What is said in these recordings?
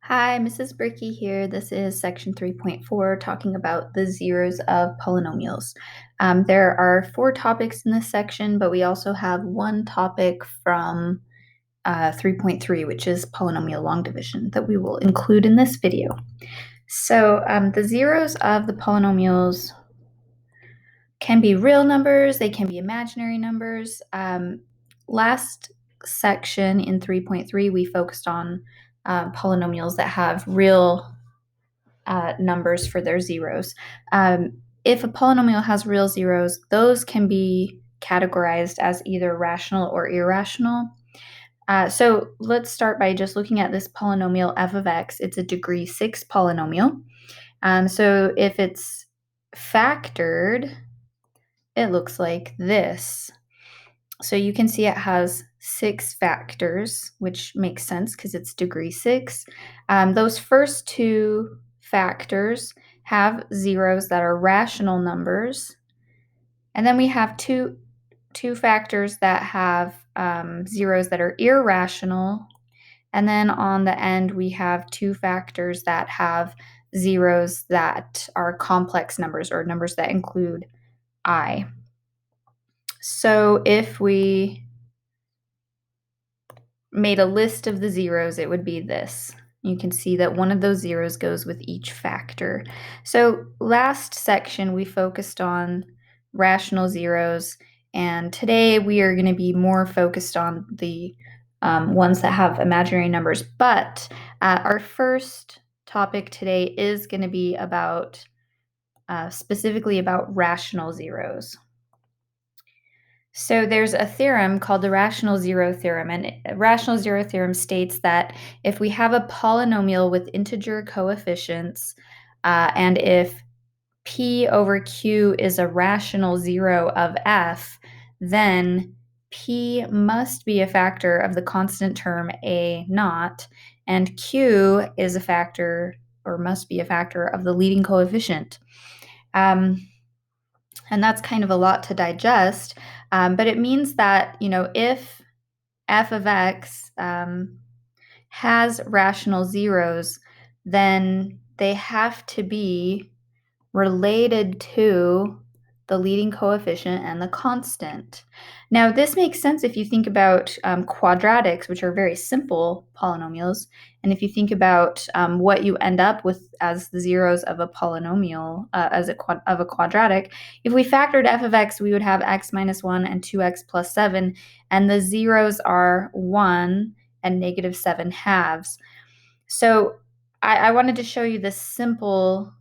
Hi, Mrs. Bricky here. This is section 3.4 talking about the zeros of polynomials. There are 4 topics in this section, but we also have one topic from 3.3, which is polynomial long division, that we will include in this video. So the zeros of the polynomials can be real numbers, they can be imaginary numbers. Last section in 3.3, we focused on polynomials that have real numbers for their zeros. If a polynomial has real zeros, those can be categorized as either rational or irrational. So let's start by just looking at this polynomial f of x. It's a degree 6 polynomial. So if it's factored, it looks like this. So you can see it has 6 factors, which makes sense because it's degree 6. Those first 2 factors have zeros that are rational numbers. And then we have two factors that have zeros that are irrational. And then on the end, we have 2 factors that have zeros that are complex numbers or numbers that include I. So if we made a list of the zeros, it would be this. You can see that one of those zeros goes with each factor. So last section, we focused on rational zeros, and today we are going to be more focused on the ones that have imaginary numbers. But our first topic today is going to be about specifically about rational zeros. So there's a theorem called the rational zero theorem, and rational zero theorem states that if we have a polynomial with integer coefficients, and if p over q is a rational zero of f, then p must be a factor of the constant term a naught, and q is a factor or must be a factor of the leading coefficient. And that's kind of a lot to digest, but it means that, if f of x has rational zeros, then they have to be related to the leading coefficient and the constant. Now, this makes sense if you think about quadratics, which are very simple polynomials, and if you think about what you end up with as the zeros of a polynomial, of a quadratic. If we factored f of x, we would have x minus 1 and 2x plus 7, and the zeros are 1 and negative 7 halves. So I wanted to show you this simple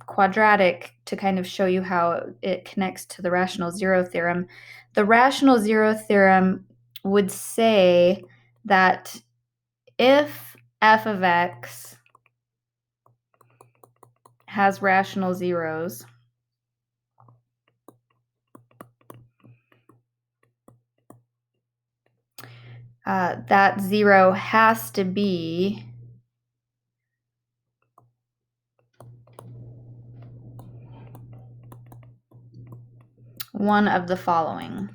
quadratic to kind of show you how it connects to the rational zero theorem. The rational zero theorem would say that if f of x has rational zeros, that zero has to be one of the following.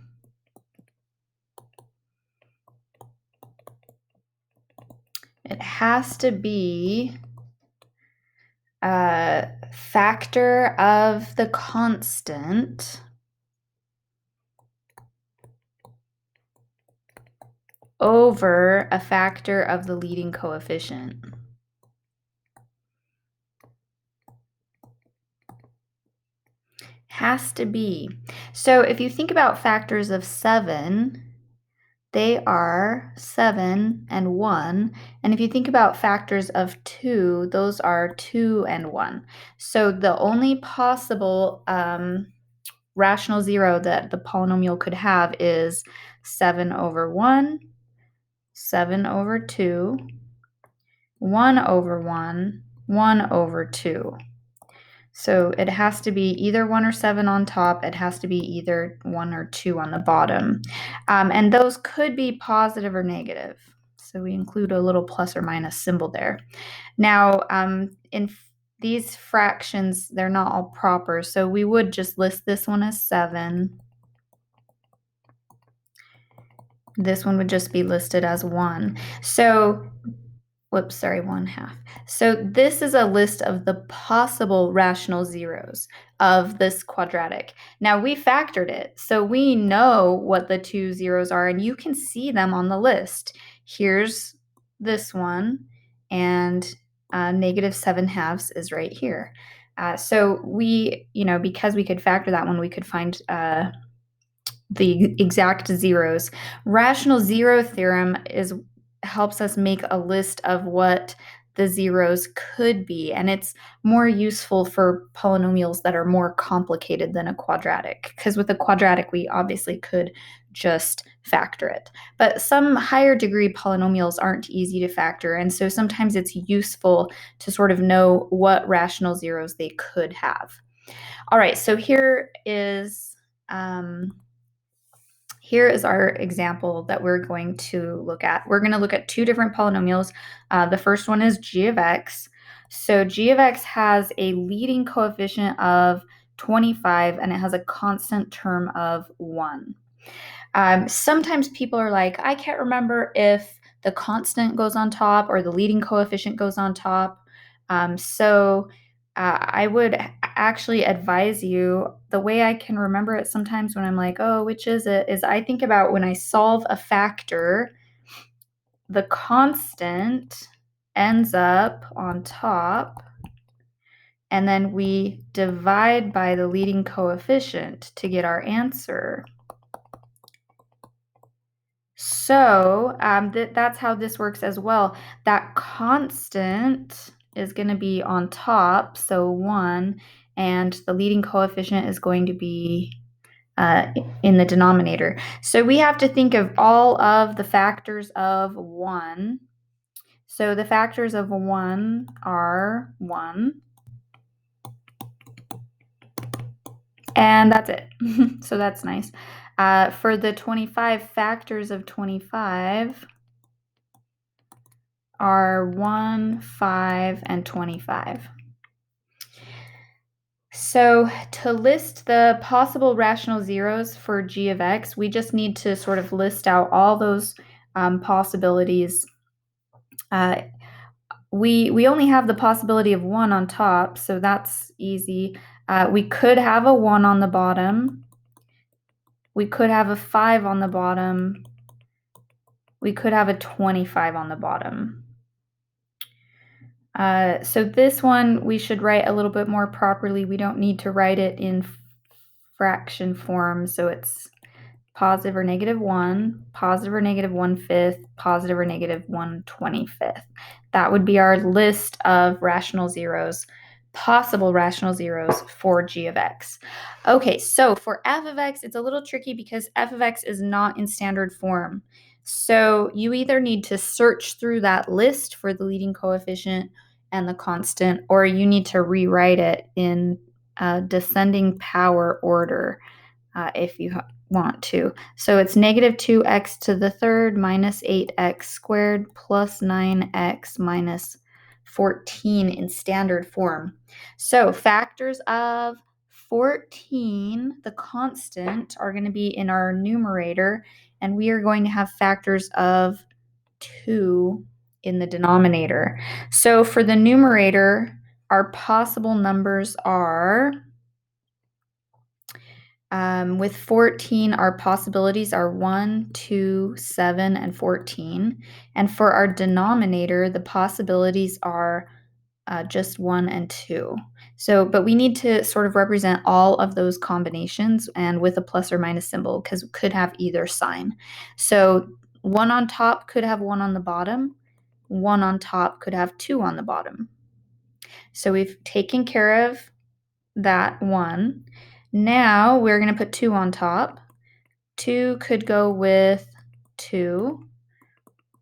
It has to be a factor of the constant over a factor of the leading coefficient. Has to be. So if you think about factors of 7, they are 7 and 1. And if you think about factors of 2, those are 2 and 1. So the only possible rational zero that the polynomial could have is 7 over 1, 7 over 2, 1 over 1, 1 over 2. So it has to be either 1 or 7 on top. It has to be either 1 or 2 on the bottom. And those could be positive or negative. So we include a little plus or minus symbol there. Now, in these fractions, they're not all proper. So we would just list this one as 7. This one would just be listed as 1. So Whoops, sorry, 1/2. So this is a list of the possible rational zeros of this quadratic. Now we factored it, so we know what the two zeros are, and you can see them on the list. Here's this one, and -7/2 is right here. So we, because we could factor that one, we could find the exact zeros. Rational zero theorem helps us make a list of what the zeros could be, and it's more useful for polynomials that are more complicated than a quadratic, because with a quadratic we obviously could just factor it. But some higher degree polynomials aren't easy to factor, and so sometimes it's useful to sort of know what rational zeros they could have. All right, so here is our example that we're going to look at. We're going to look at two different polynomials. The first one is g of x. So g of x has a leading coefficient of 25, and it has a constant term of 1. Sometimes people are like, I can't remember if the constant goes on top or the leading coefficient goes on top. I would actually advise you, the way I can remember it sometimes when I'm like, oh, which is it, is I think about when I solve a factor, the constant ends up on top, and then we divide by the leading coefficient to get our answer. So that's how this works as well. That constant is going to be on top, so 1, and the leading coefficient is going to be in the denominator. So we have to think of all of the factors of 1. So the factors of 1 are 1. And that's it. So that's nice. For the 25, factors of 25 are 1, 5, and 25. So to list the possible rational zeros for g of x, we just need to sort of list out all those possibilities. We only have the possibility of 1 on top, so that's easy. We could have a 1 on the bottom. We could have a 5 on the bottom. We could have a 25 on the bottom. So this one we should write a little bit more properly. We don't need to write it in fraction form, so it's positive or -1, positive or -1/5, positive or -1/25. That would be our list of rational zeros, possible rational zeros for g of x. Okay, so for f of x, it's a little tricky because f of x is not in standard form. So you either need to search through that list for the leading coefficient and the constant, or you need to rewrite it in descending power order if you want to. So it's -2x to the third minus 8x squared plus 9x minus 14 in standard form. So factors of 14, the constant, are going to be in our numerator, and we are going to have factors of 2 in the denominator. So for the numerator, our possible numbers are, with 14, our possibilities are 1, 2, 7, and 14. And for our denominator, the possibilities are just 1 and 2. So, but we need to sort of represent all of those combinations and with a plus or minus symbol, because it could have either sign. So 1 on top could have 1 on the bottom. 1 on top could have 2 on the bottom. So we've taken care of that 1. Now we're going to put 2 on top. 2 could go with 2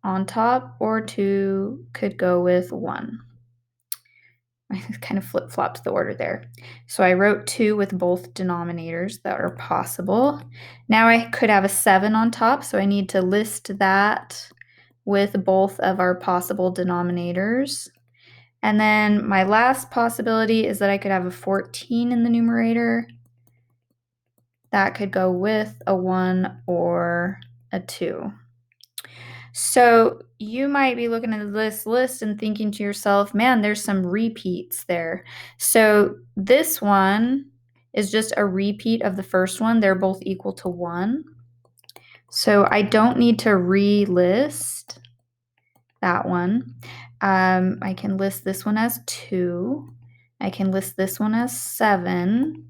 on top, or 2 could go with 1. I kind of flip-flopped the order there. So I wrote 2 with both denominators that are possible. Now I could have a 7 on top, so I need to list that with both of our possible denominators. And then my last possibility is that I could have a 14 in the numerator. That could go with a 1 or a 2. So you might be looking at this list and thinking to yourself, man, there's some repeats there. So this one is just a repeat of the first one. They're both equal to 1. So I don't need to relist that one. I can list this one as 2. I can list this one as 7.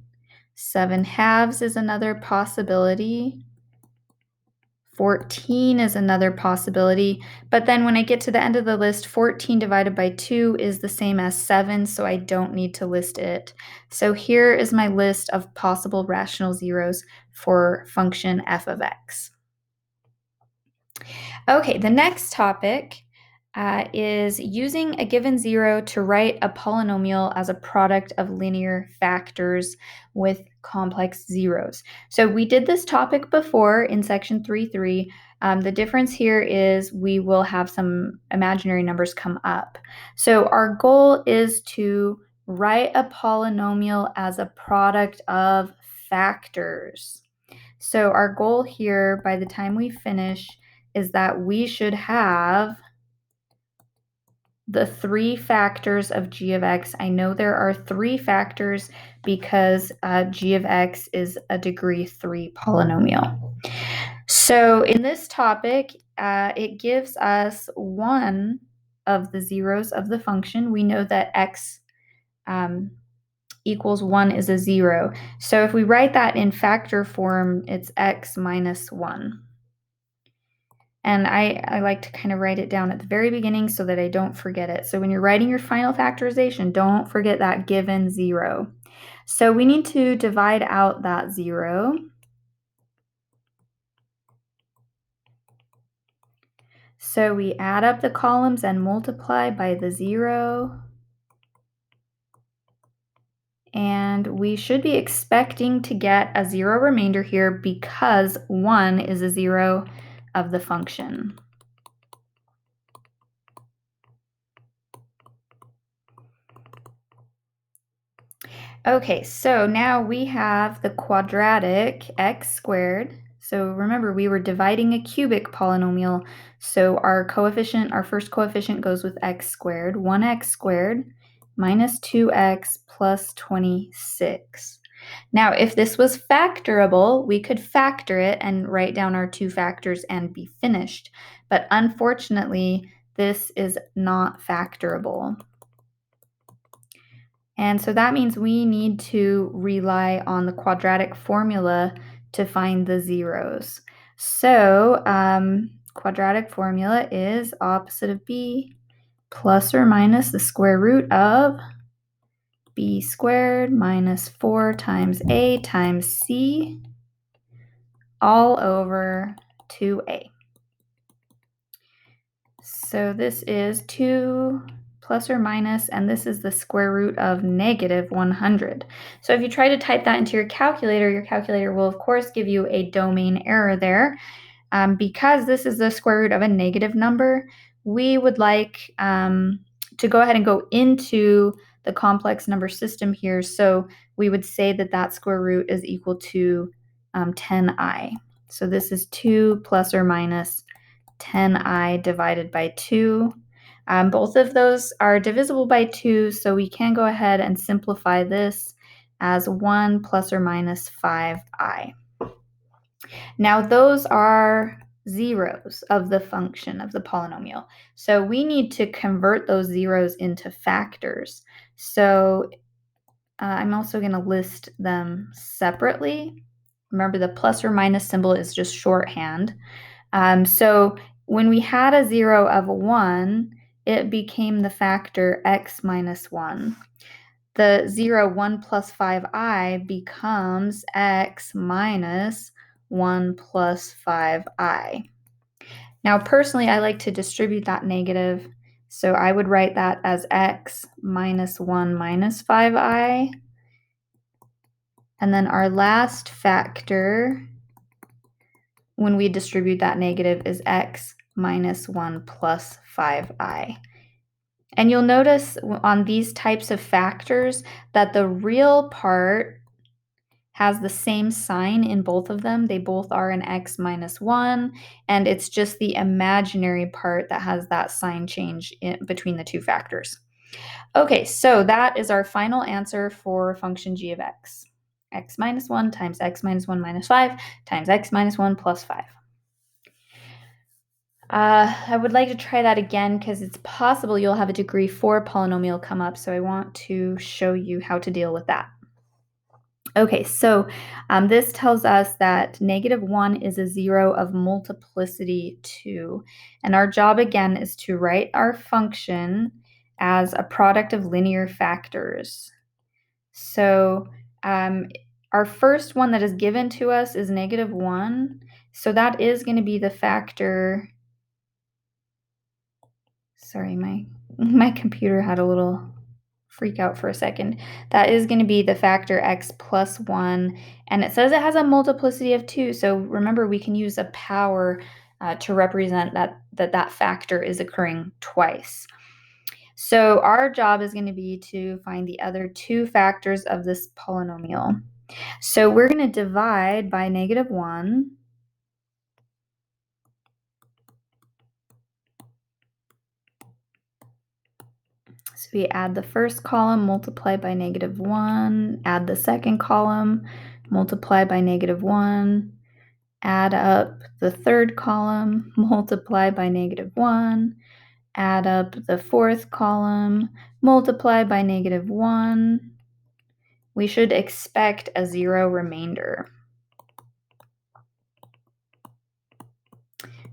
7 halves is another possibility. 14 is another possibility, but then when I get to the end of the list, 14 divided by 2 is the same as 7, so I don't need to list it. So here is my list of possible rational zeros for function f of x. Okay, the next topic is using a given zero to write a polynomial as a product of linear factors with complex zeros. So we did this topic before in section 3.3. The difference here is we will have some imaginary numbers come up. So our goal is to write a polynomial as a product of factors. So our goal here, by the time we finish, is that we should have the 3 factors of g of x. I know there are 3 factors because g of x is a degree 3 polynomial. So in this topic, it gives us one of the zeros of the function. We know that x equals 1 is a 0. So if we write that in factor form, it's x minus 1. And I like to kind of write it down at the very beginning so that I don't forget it. So when you're writing your final factorization, don't forget that given 0. So we need to divide out that 0. So we add up the columns and multiply by the 0. And we should be expecting to get a 0 remainder here because 1 is a 0 of the function. Okay, so now we have the quadratic x squared. So remember, we were dividing a cubic polynomial, so our first coefficient goes with x squared. 1x squared minus 2x plus 26. Now, if this was factorable, we could factor it and write down our 2 factors and be finished. But unfortunately, this is not factorable. And so that means we need to rely on the quadratic formula to find the zeros. So quadratic formula is opposite of b plus or minus the square root of b squared minus 4 times a times c all over 2a. So this is 2 plus or minus, and this is the square root of negative 100. So if you try to type that into your calculator will, of course, give you a domain error there. Because this is the square root of a negative number, we would like to go ahead and go into the complex number system here. So we would say that that square root is equal to 10i. So this is 2 plus or minus 10i divided by 2. Both of those are divisible by 2, so we can go ahead and simplify this as 1 plus or minus 5i. Now those are zeros of the function of the polynomial. So we need to convert those zeros into factors. So I'm also going to list them separately. Remember, the plus or minus symbol is just shorthand. So when we had a 0 of 1, it became the factor x minus 1. The 0, 1 plus 5i becomes x minus 1 plus 5i. Now, personally, I like to distribute that negative, so I would write that as x minus 1 minus 5i. And then our last factor, when we distribute that negative, is x minus 1 plus 5i. And you'll notice on these types of factors that the real part has the same sign in both of them. They both are an x minus 1, and it's just the imaginary part that has that sign change between the two factors. Okay, so that is our final answer for function g of x. X minus 1 times x minus 1 minus 5 times x minus 1 plus 5. I would like to try that again because it's possible you'll have a degree 4 polynomial come up, so I want to show you how to deal with that. Okay, so this tells us that -1 is a zero of multiplicity 2. And our job again is to write our function as a product of linear factors. So our first one that is given to us is -1. So that is going to be the factor. Sorry, my computer had a little freak out for a second. That is going to be the factor x plus 1, and it says it has a multiplicity of 2, so remember we can use a power to represent that factor is occurring twice. So our job is going to be to find the other two factors of this polynomial. So we're going to divide by -1. So we add the first column, multiply by -1, add the second column, multiply by -1, add up the third column, multiply by -1, add up the fourth column, multiply by -1. We should expect a zero remainder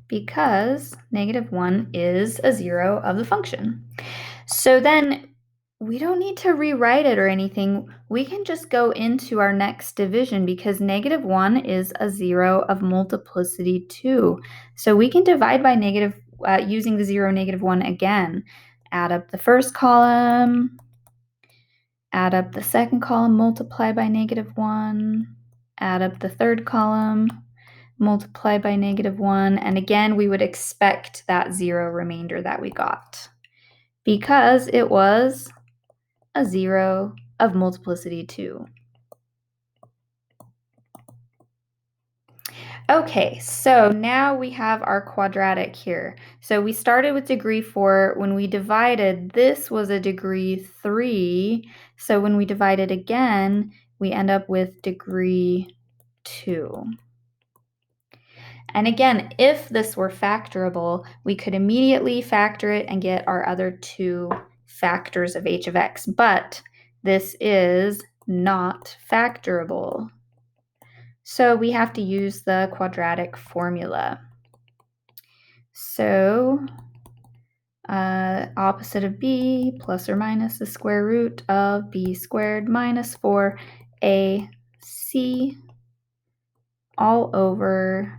because -1 is a zero of the function. So then we don't need to rewrite it or anything. We can just go into our next division because -1 is a zero of multiplicity 2. So we can divide by using the 0, -1 again. Add up the first column, add up the second column, multiply by -1, add up the third column, multiply by -1, and again we would expect that zero remainder that we got because it was a zero of multiplicity 2. Okay, so now we have our quadratic here. So we started with degree 4. When we divided, this was a degree 3. So when we divide it again, we end up with degree 2. And again, if this were factorable, we could immediately factor it and get our other two factors of h of x. But this is not factorable. So we have to use the quadratic formula. So opposite of b plus or minus the square root of b squared minus 4ac all over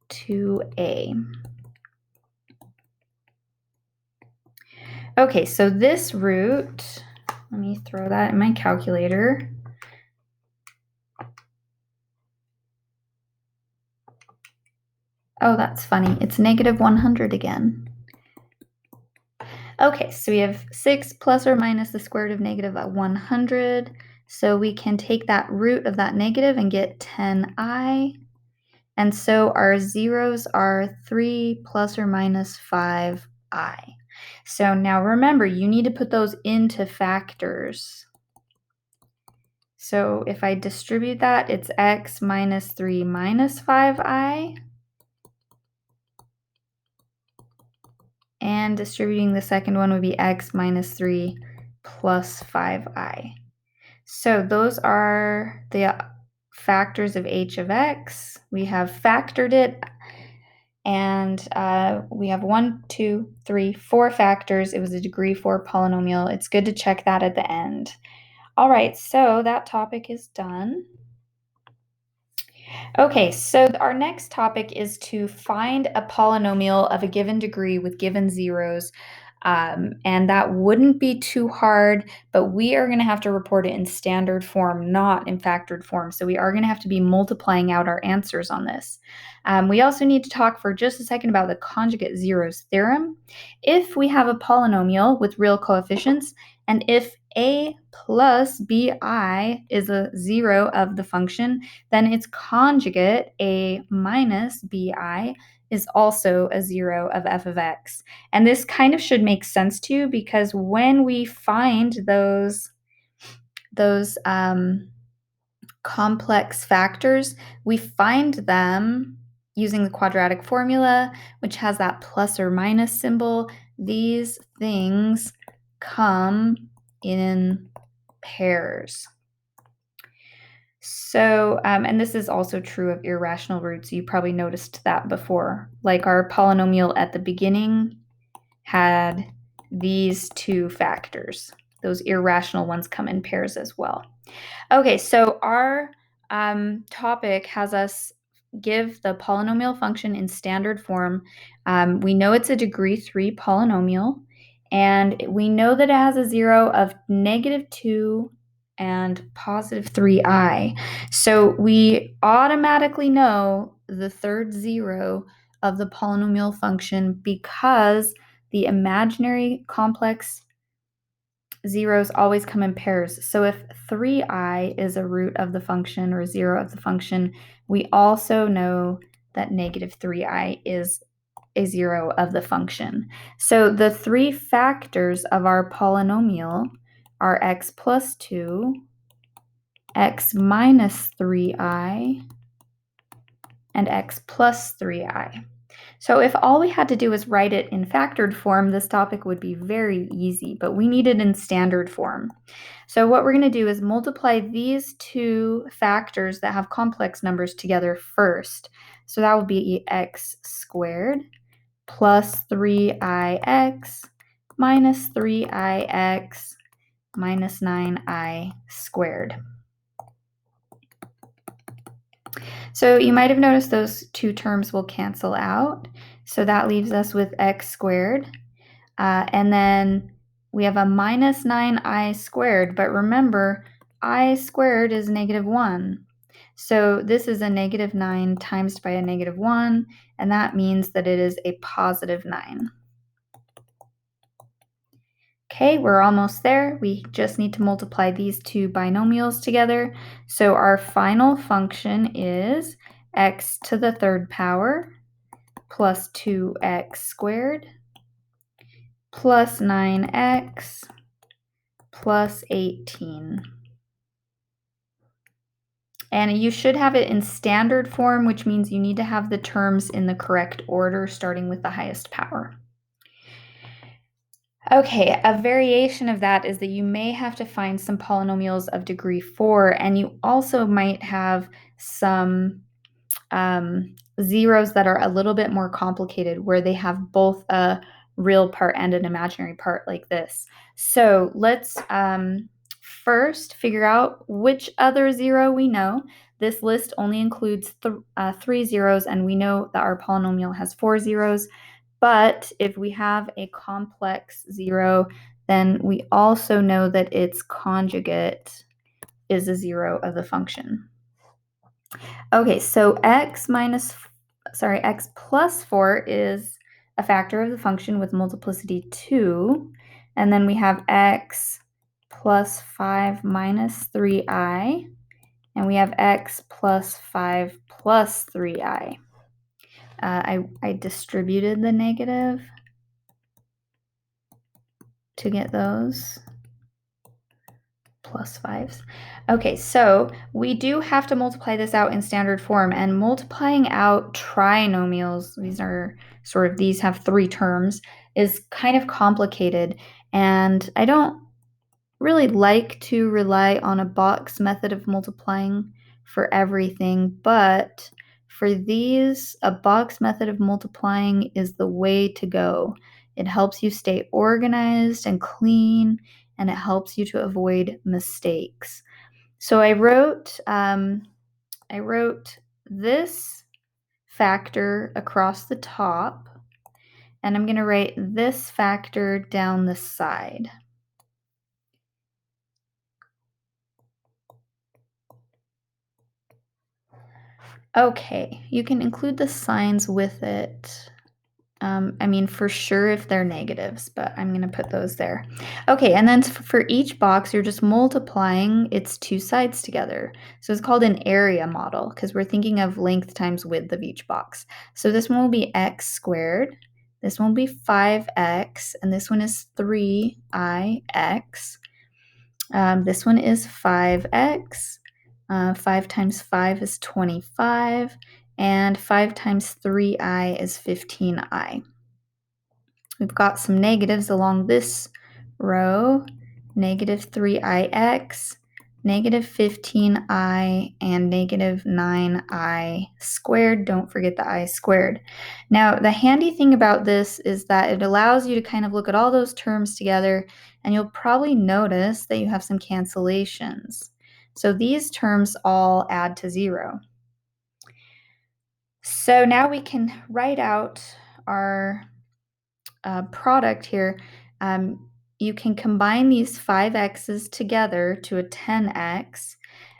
2a. Okay, so this root, let me throw that in my calculator. Oh, that's funny. It's -100 again. Okay, so we have 6 plus or minus the square root of -100. So we can take that root of that negative and get 10i. And so our zeros are 3 plus or minus 5i. So now remember, you need to put those into factors. So if I distribute that, it's x minus 3 minus 5i. And distributing the second one would be x minus 3 plus 5i. So those are the factors of h of x. We have factored it, and we have 1, 2, 3, 4 factors. It was a degree 4 polynomial. It's good to check that at the end. All right, so that topic is done. Okay, so our next topic is to find a polynomial of a given degree with given zeros. And that wouldn't be too hard, but we are going to have to report it in standard form, not in factored form. So we are going to have to be multiplying out our answers on this. We also need to talk for just a second about the conjugate zeros theorem. If we have a polynomial with real coefficients, and if a plus bi is a zero of the function, then its conjugate, a minus bi, is also a zero of f of x. And this kind of should make sense to you because when we find those complex factors, we find them using the quadratic formula, which has that plus or minus symbol. These things come in pairs. So, and this is also true of irrational roots. You probably noticed that before. Like our polynomial at the beginning had these two factors. Those irrational ones come in pairs as well. Okay, so our topic has us give the polynomial function in standard form. We know it's a degree 3 polynomial, and we know that it has a zero of -2 and +3i. So we automatically know the third zero of the polynomial function because the imaginary complex zeros always come in pairs. So if 3i is a root of the function or zero of the function, we also know that -3i is a zero of the function. So the three factors of our polynomial are x plus 2, x minus 3i, and x plus 3i. So if all we had to do was write it in factored form, this topic would be very easy, but we need it in standard form. So what we're going to do is multiply these two factors that have complex numbers together first. So that would be x squared plus 3ix minus 3ix minus 9i squared. So you might have noticed those two terms will cancel out. So that leaves us with x squared. And then we have a minus 9i squared. But remember, I squared is -1. So this is a -9 times by a -1. And that means that it is a +9. Okay, we're almost there. We just need to multiply these two binomials together. So our final function is x to the third power plus 2x squared plus 9x plus 18. And you should have it in standard form, which means you need to have the terms in the correct order, starting with the highest power. Okay, a variation of that is that you may have to find some polynomials of degree 4, and you also might have some zeros that are a little bit more complicated, where they have both a real part and an imaginary part like this. So let's first figure out which other zero we know. This list only includes 3 zeros, and we know that our polynomial has 4 zeros. But if we have a complex zero, then we also know that its conjugate is a zero of the function. Okay, so x plus 4 is a factor of the function with multiplicity 2. And then we have x plus 5 minus 3i. And we have x plus 5 plus 3i. I distributed the negative to get those plus 5s. Okay, so we do have to multiply this out in standard form, and multiplying out trinomials, these have 3 terms, is kind of complicated, and I don't really like to rely on a box method of multiplying for everything, but for these, a box method of multiplying is the way to go. It helps you stay organized and clean, and it helps you to avoid mistakes. So I wrote this factor across the top, and I'm going to write this factor down the side. Okay, you can include the signs with it. I mean, for sure if they're negatives, but I'm going to put those there. Okay, and then for each box, you're just multiplying its two sides together. So it's called an area model because we're thinking of length times width of each box. So this one will be x squared, this one will be 5x, and this one is 3ix. This one is 5x. 5 times 5 is 25, and 5 times 3i is 15i. We've got some negatives along this row, negative 3ix, negative 15i, and negative 9i squared. Don't forget the I squared. Now, the handy thing about this is that it allows you to kind of look at all those terms together, and you'll probably notice that you have some cancellations. So these terms all add to 0. So now we can write out our product here. You can combine these 5x's together to a 10x.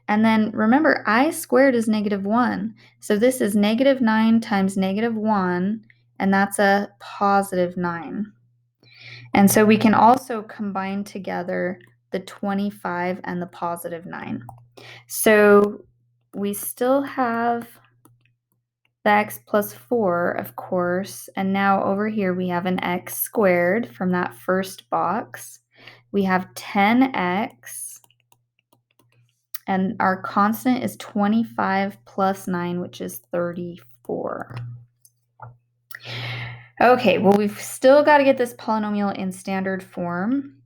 And then remember, I squared is negative 1. So this is negative 9 times negative 1, and that's a positive 9. And so we can also combine together the 25 and the positive 9. So we still have the x plus 4, of course, and now over here we have an x squared from that first box. We have 10x, and our constant is 25 plus 9, which is 34. Okay, well, we've still got to get this polynomial in standard form.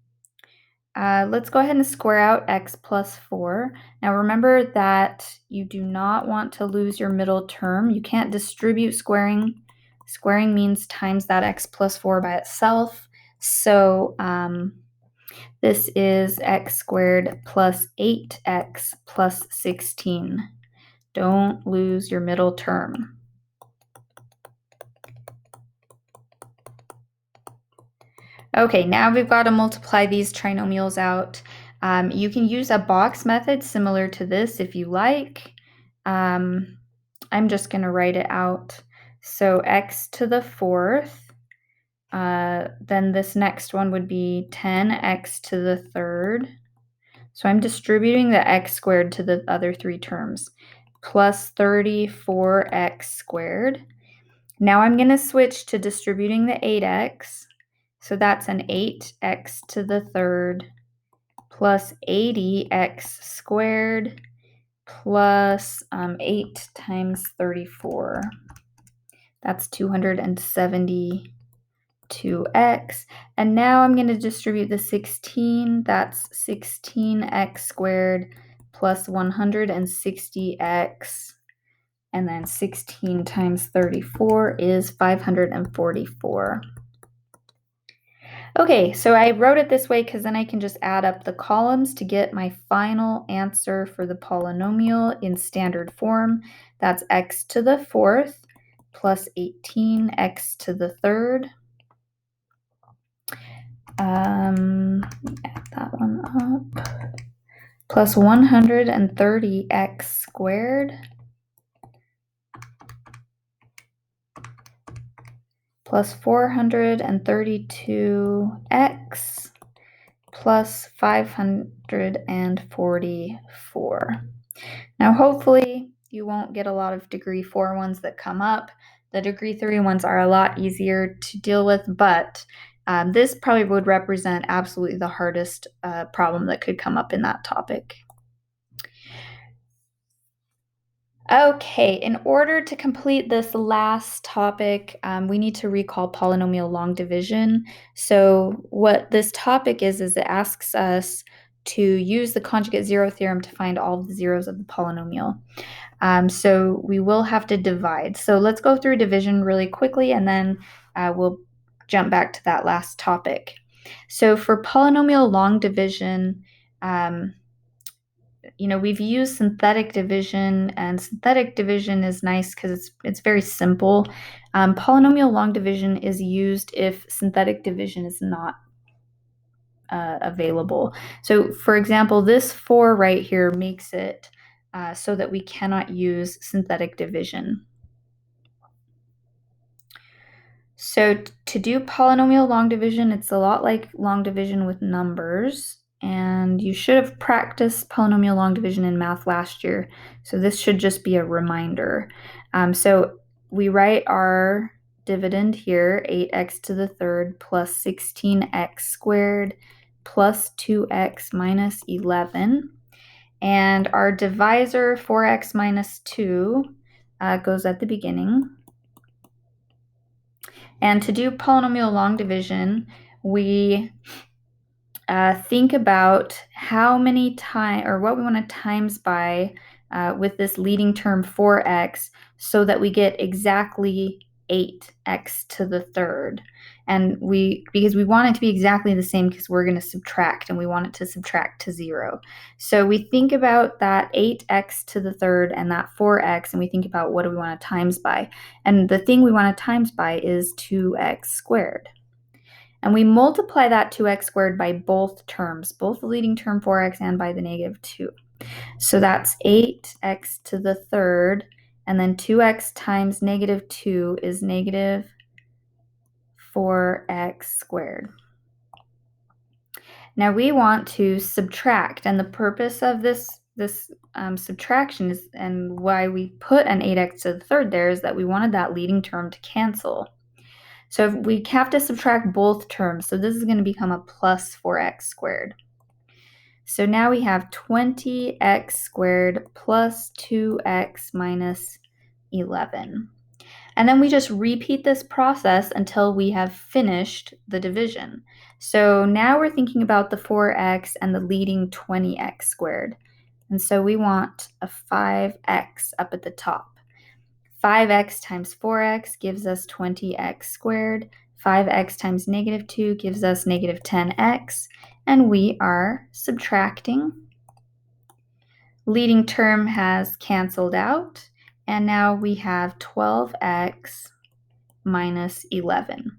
Let's go ahead and square out x plus 4. Now remember that you do not want to lose your middle term. You can't distribute squaring. Squaring means times that x plus 4 by itself. So this is x squared plus 8x plus 16. Don't lose your middle term. Okay, now we've got to multiply these trinomials out. You can use a box method similar to this if you like. I'm just going to write it out. So x to the 4th, then this next one would be 10x to the 3rd. So I'm distributing the x squared to the other three terms, plus 34x squared. Now I'm going to switch to distributing the 8x. So that's an 8x to the 3rd plus 80x squared plus 8 times 34. That's 272x. And now I'm going to distribute the 16. That's 16x squared plus 160x. And then 16 times 34 is 544. Okay, so I wrote it this way because then I can just add up the columns to get my final answer for the polynomial in standard form. That's x to the 4th plus 18x to the 3rd. Add that one up. Plus 130x squared plus 432x plus 544. Now, hopefully, you won't get a lot of degree 4 ones that come up. The degree 3 ones are a lot easier to deal with, but this probably would represent absolutely the hardest problem that could come up in that topic. Okay, in order to complete this last topic, we need to recall polynomial long division. So what this topic is it asks us to use the conjugate zero theorem to find all of the zeros of the polynomial. So we will have to divide. So let's go through division really quickly, and then we'll jump back to that last topic. So for polynomial long division, we've used synthetic division, and synthetic division is nice because it's very simple. Polynomial long division is used if synthetic division is not available. So for example, this 4 right here makes it so that we cannot use synthetic division. So to do polynomial long division, it's a lot like long division with numbers. And you should have practiced polynomial long division in math last year. So this should just be a reminder. So we write our dividend here, 8x to the third plus 16x squared plus 2x minus 11. And our divisor, 4x minus 2, goes at the beginning. And to do polynomial long division, we think about how many times, or what we want to times by with this leading term 4x, so that we get exactly 8x to the third. And because we want it to be exactly the same, because we're going to subtract, and we want it to subtract to 0. So we think about that 8x to the third and that 4x, and we think about what do we want to times by. And the thing we want to times by is 2x squared. And we multiply that 2x squared by both terms, both the leading term 4x and by the negative 2. So that's 8x to the third, and then 2x times negative 2 is negative 4x squared. Now we want to subtract, and the purpose of this subtraction is, and why we put an 8x to the third there, is that we wanted that leading term to cancel. So we have to subtract both terms. So this is going to become a plus 4x squared. So now we have 20x squared plus 2x minus 11. And then we just repeat this process until we have finished the division. So now we're thinking about the 4x and the leading 20x squared. And so we want a 5x up at the top. 5x times 4x gives us 20x squared. 5x times negative 2 gives us negative 10x. And we are subtracting. Leading term has canceled out. And now we have 12x minus 11.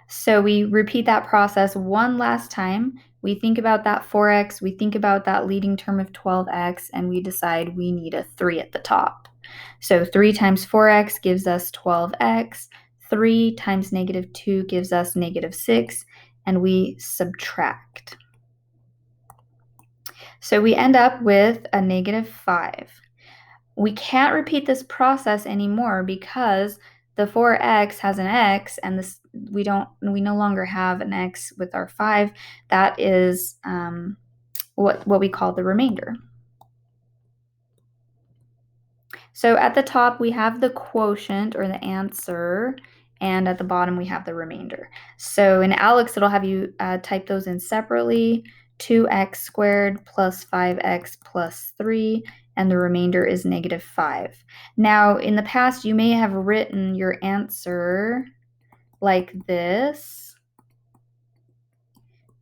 So we repeat that process one last time. We think about that 4x, we think about that leading term of 12x, and we decide we need a 3 at the top. So 3 times 4x gives us 12x, 3 times negative 2 gives us negative 6, and we subtract. So we end up with a negative 5. We can't repeat this process anymore because the 4x has an x, and this we no longer have an x with our 5. That is what we call the remainder. So at the top we have the quotient, or the answer, and at the bottom we have the remainder. So in ALEKS it'll have you type those in separately. 2x squared plus 5x plus 3, and the remainder is negative 5. Now, in the past, you may have written your answer like this,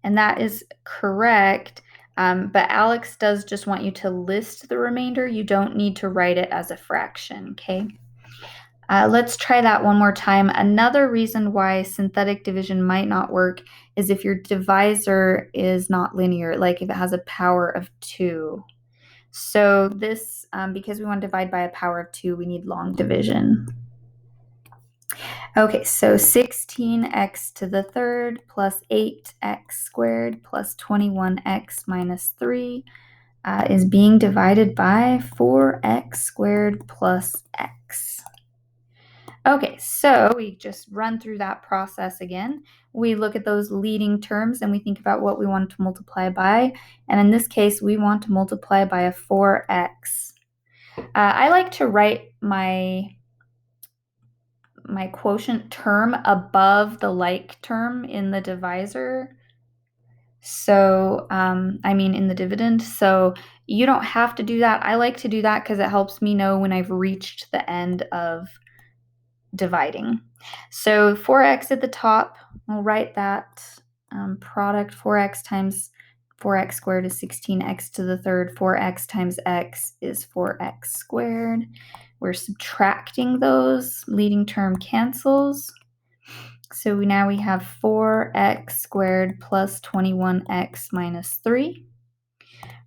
and that is correct, but ALEKS does just want you to list the remainder. You don't need to write it as a fraction, okay? Let's try that one more time. Another reason why synthetic division might not work is if your divisor is not linear, like if it has a power of 2. So this, because we want to divide by a power of 2, we need long division. Okay, so 16x to the third plus 8x squared plus 21x minus 3 is being divided by 4x squared plus x. Okay, so we just run through that process again. We look at those leading terms and we think about what we want to multiply by. And in this case, we want to multiply by a 4x. I like to write my quotient term above the like term in the divisor. So, I mean in the dividend. So you don't have to do that. I like to do that because it helps me know when I've reached the end of dividing. So 4x at the top, we'll write that product 4x times 4x squared is 16x to the third. 4x times x is 4x squared. We're subtracting those. Leading term cancels. So now we have 4x squared plus 21x minus 3.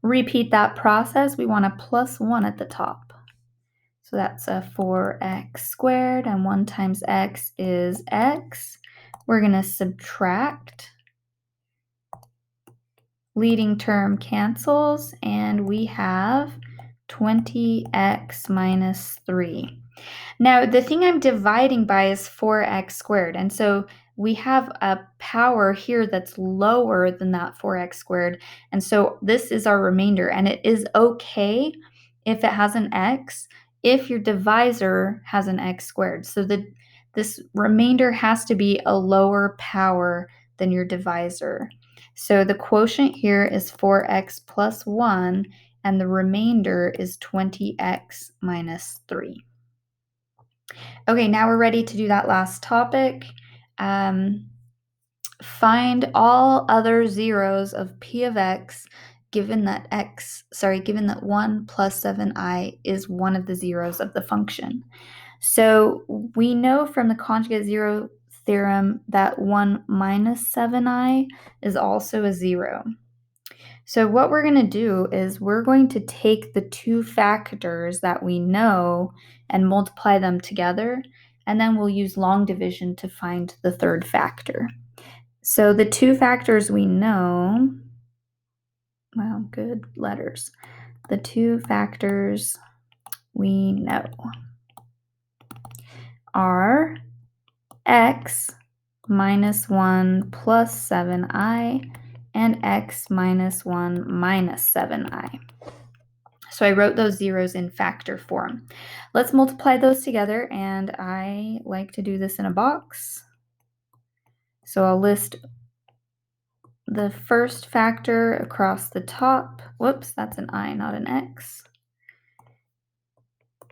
Repeat that process. We want a plus 1 at the top. So that's a 4x squared, and 1 times x is x. We're going to subtract. Leading term cancels, and we have 20x minus 3. Now, the thing I'm dividing by is 4x squared, and so we have a power here that's lower than that 4x squared, and so this is our remainder, and it is okay if it has an x if your divisor has an x squared. So this remainder has to be a lower power than your divisor. So the quotient here is 4x plus 1, and the remainder is 20x minus 3. Okay, now we're ready to do that last topic. Find all other zeros of p of x given that 1 plus 7i is one of the zeros of the function. So we know from the conjugate zero theorem that 1 minus 7i is also a zero. So what we're going to do is we're going to take the two factors that we know and multiply them together, and then we'll use long division to find the third factor. So the two factors we know, wow, good letters. The two factors we know are x minus 1 plus 7i and x minus 1 minus 7i. So I wrote those zeros in factor form. Let's multiply those together, and I like to do this in a box. So I'll list the first factor across the top. Whoops, that's an I, not an X.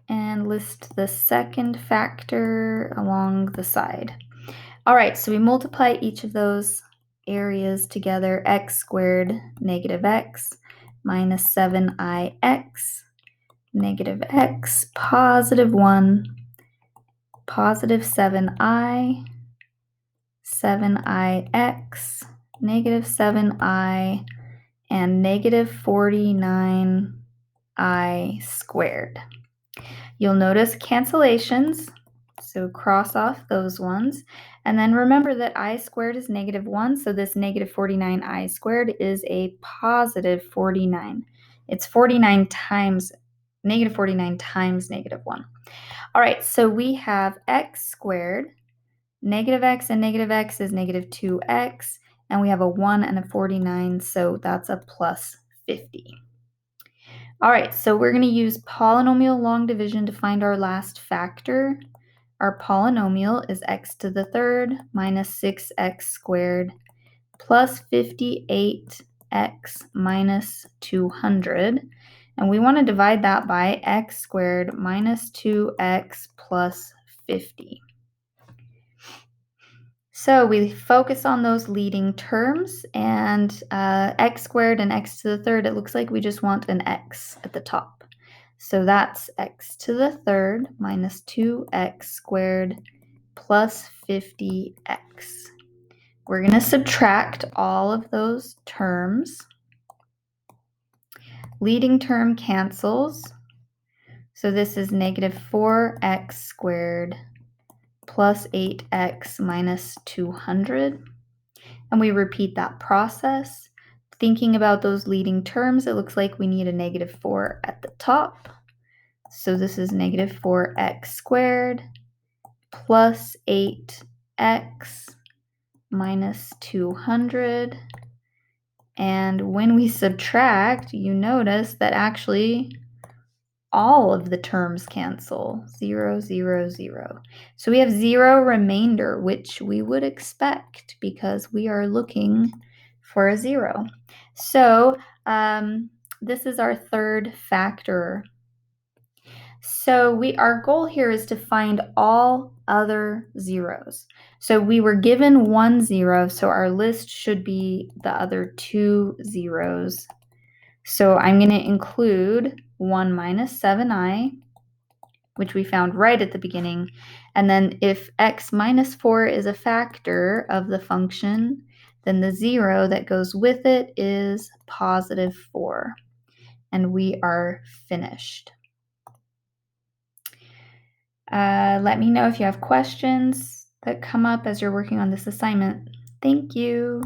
And list the second factor along the side. All right, so we multiply each of those areas together. X squared negative x minus 7ix negative x positive 1 positive 7i 7ix negative 7i and negative 49i squared. You'll notice cancellations, so cross off those ones. And then remember that I squared is negative 1, so this negative 49i squared is a positive 49. It's 49 times, negative 49 times negative 1. All right, so we have x squared. Negative x and negative x is negative 2x, and we have a 1 and a 49, so that's a plus 50. All right, so we're going to use polynomial long division to find our last factor. Our polynomial is x to the third minus 6x squared plus 58x minus 200. And we want to divide that by x squared minus 2x plus 50. So we focus on those leading terms, and x squared and x to the third, it looks like we just want an x at the top. So that's x to the third minus 2x squared plus 50x. We're going to subtract all of those terms. Leading term cancels. So this is negative 4x squared plus 8x minus 200. And we repeat that process. Thinking about those leading terms, it looks like we need a negative 4 at the top. So this is negative 4x squared plus 8x minus 200. And when we subtract, you notice that actually all of the terms cancel. 0, 0, 0. So we have 0 remainder, which we would expect because we are looking for a 0. So this is our third factor. So our goal here is to find all other zeros. So we were given 1 0, so our list should be the other 2 zeros. So I'm going to include 1 minus 7i, which we found right at the beginning. And then if x minus 4 is a factor of the function, then the 0 that goes with it is positive 4. And we are finished. Let me know if you have questions that come up as you're working on this assignment. Thank you.